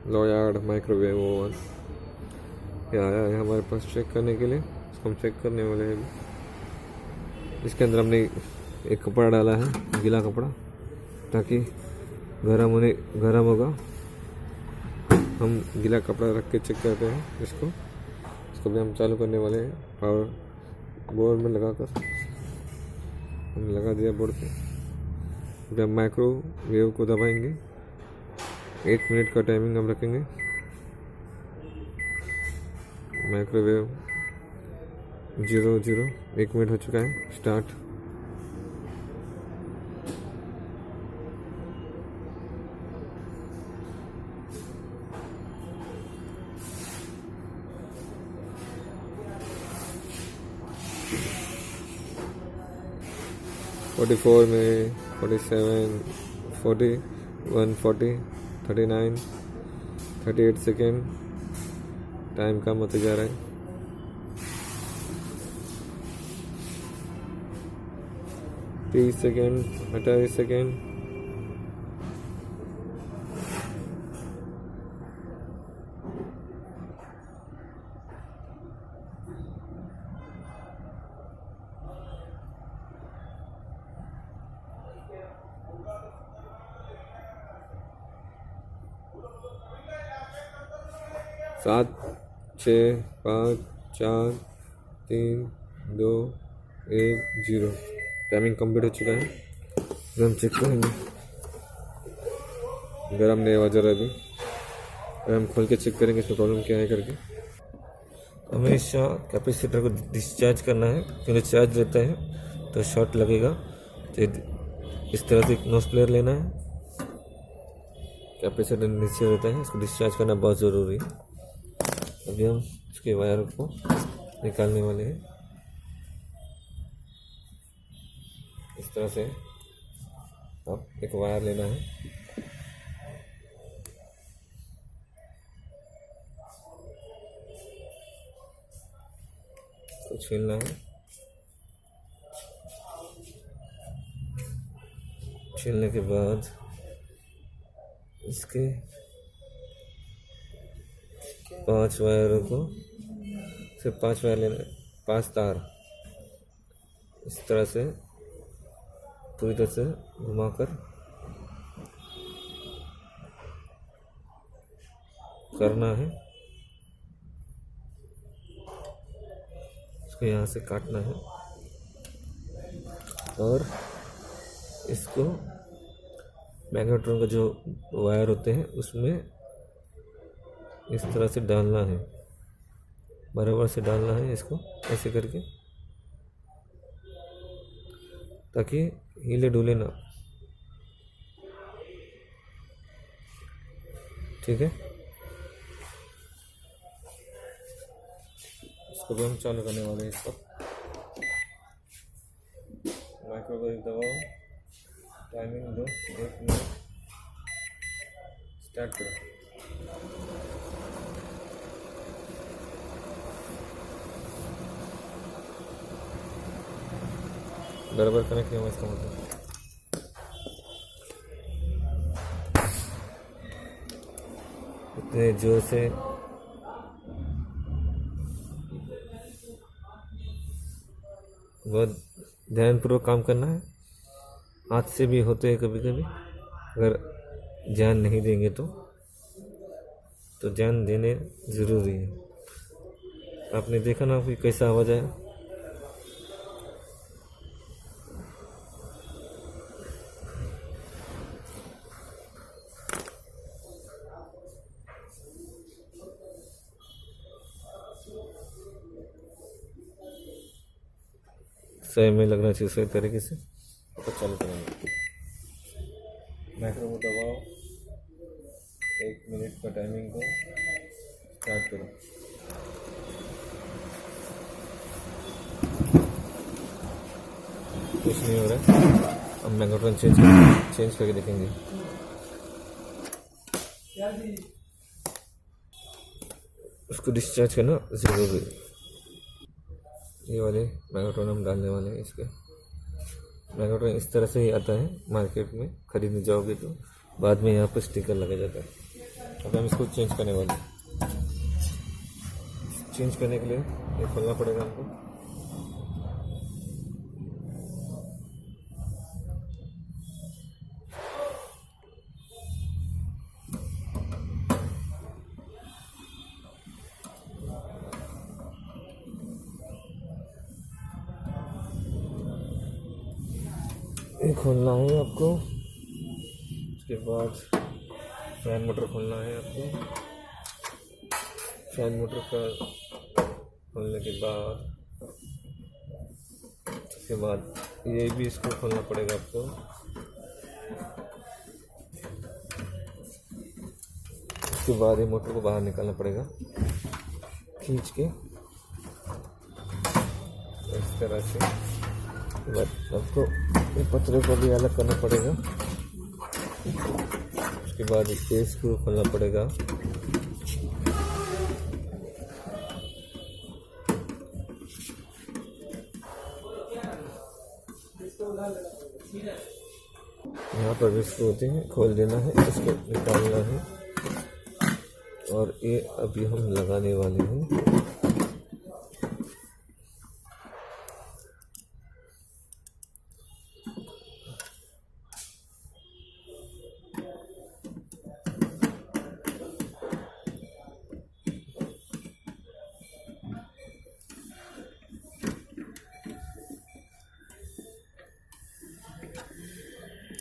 Lloyd microwave oven ये आया है हमारे पास चेक करने के लिए। इसको हम चेक करने वाले हैं अभी। इसके अंदर हमने एक कपड़ा डाला है, गीला कपड़ा, ताकि गर्म होगा। हम गीला कपड़ा रख के चेक करते हैं इसको भी हम चालू करने वाले हैं। पावर बोर्ड में लगाकर हमने लगा दिया बोर्ड पे। अभी हम माइक्रोवेव को दबाएंगे। 1 मिनट का टाइमिंग हम रखेंगे। माइक्रोवेव 00 1 मिनट हो चुका है। स्टार्ट। फोर्टी 4 में 47 40 140 39 38 सेकेंड। टाइम कम होते जा रहा है। 30 सेकेंड 28 सेकेंड। सात 6 5 4 3 2 1 0। टाइमिंग कंप्लीट हो चुका है। हम चेक करेंगे। गर्म नहीं आवाज आ रहा अभी। हम खोल के चेक करेंगे इसमें प्रॉब्लम क्या है करके। हमेशा कैपेसिटर को डिस्चार्ज करना है, क्योंकि चार्ज रहता है तो शॉर्ट लगेगा। तो इस तरह से नोज प्लेयर लेना है। कैपेसिटर नीचे रहता है, इसको डिस्चार्ज करना बहुत ज़रूरी है। अभी हम इसके वायर को निकालने वाले हैं। इस तरह से अब एक वायर लेना है। इसको छीलना है। छीलने के बाद इसके 5 वायरों को, सिर्फ 5 वायर लेना है, 5 तार इस तरह से पूरी तरह से घुमाकर करना है। इसको यहाँ से काटना है और इसको मैग्नेट्रॉन का जो वायर होते हैं उसमें इस तरह से डालना है, बराबर से डालना है इसको ऐसे करके, ताकि हिले डुले ना। ठीक है, इसको भी हम चालू करने वाले हैं। इसको माइक्रोवेव दबाओ, टाइमिंग दो 1 मिनट, स्टार्ट करो। बराबर कनेक्ट किया इसका मतलब। इतने जोर से बहुत ध्यानपूर्वक काम करना है। हाथ से भी होते हैं कभी कभी, अगर ध्यान नहीं देंगे तो ध्यान देने ज़रूरी है। आपने देखा ना कि कैसा आवाज़ आया। सही में लगना चाहिए, सही तरीके से तो चालू करेंगे। माइक्रोवेव दबाओ, 1 मिनट का टाइमिंग को स्टार्ट करो। कुछ नहीं हो रहा है। अब मैग्नेट्रॉन चेंज करके देखेंगे। उसको डिस्चार्ज करना जरूरी है। ये वाले मैग्नेट्रॉन हम डालने वाले हैं। इसके मैग्नेट्रॉन इस तरह से ही आता है, मार्केट में खरीदने जाओगे तो बाद में यहाँ पर स्टिकर लगा जाता है। अब हम इसको चेंज करने वाले हैं। चेंज करने के लिए ये खोलना पड़ेगा हमको। ये खोलना है आपको। उसके बाद फैन मोटर खोलना है आपको। फैन मोटर का खोलने के बाद उसके बाद ये भी इसको खोलना पड़ेगा आपको। उसके बाद ये मोटर को बाहर निकालना पड़ेगा खींच के इस तरह से। आपको ये पतरे को भी अलग करना पड़ेगा। उसके बाद ये स्क्रू खोलना पड़ेगा। यहाँ पर भी स्क्रू होते हैं, खोल देना है, इसको निकालना है और ये अभी हम लगाने वाले हैं।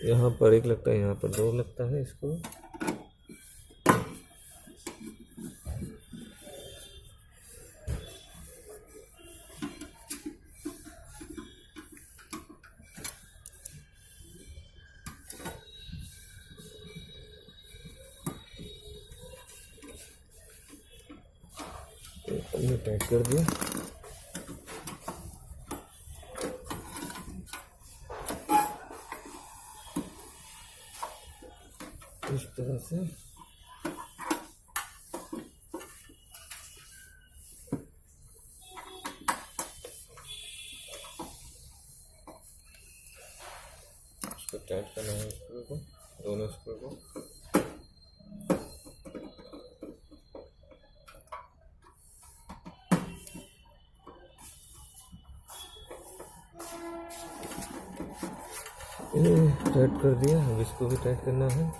यहाँ पर एक लगता है, यहाँ पर दो लगता है इसको। हमने टाइट कर दिया। इस तरह से इसको टाइट करना है, स्क्रू को, दोनों स्क्रू को। टाइट कर दिया, अब इसको भी टाइट करना है।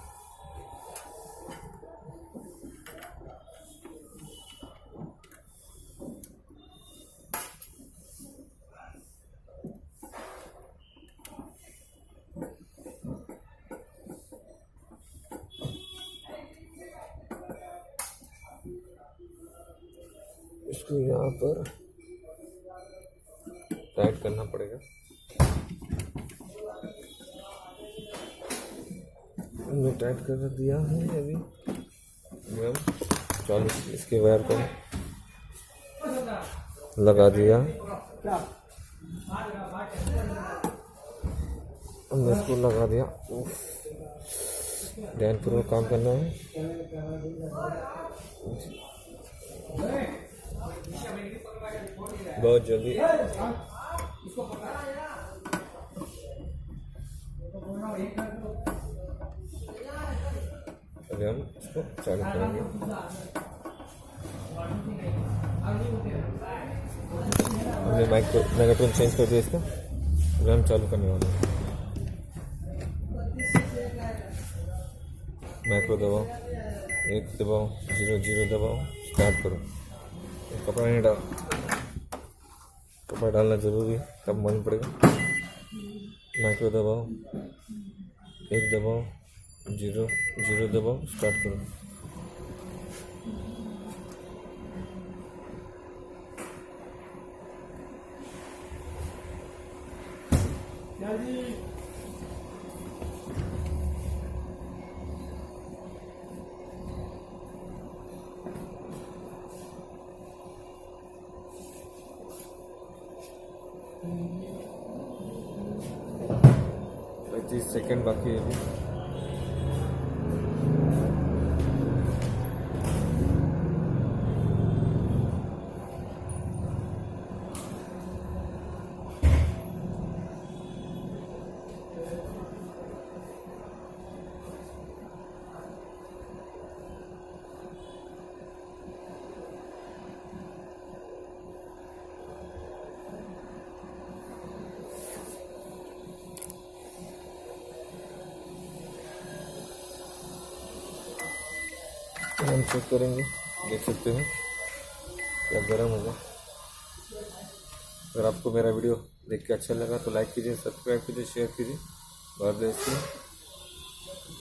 इसको यहाँ पर टाइट करना पड़ेगा। हमने टाइट कर दिया है। अभी हम चालू इसके वायर को लगा दिया। हमने इसको लगा दिया। ध्यानपूर्वक काम करना है। बहुत जल्दी अभी हम इसको चालू करेंगे। हमने मैग्नेट्रॉन चेंज कर दिया इसका। अभी हम चालू करने वाले हैं। माइक्रो दबाओ, 1 दबाओ, 0 0 दबाओ, स्टार्ट करो। कपड़ा नहीं डाल, कपड़ा डालना जरूरी है, तब मालूम पड़ेगा। माइक्रो दबाओ, 1 दबाओ, 0 0 दबाओ, स्टार्ट करो। तीस सेकंड बाकी है अभी। हम चेक करेंगे, देख सकते हैं क्या गर्म होगा। अगर आपको मेरा वीडियो देख के अच्छा लगा तो लाइक कीजिए, सब्सक्राइब कीजिए, शेयर कीजिए। God bless you.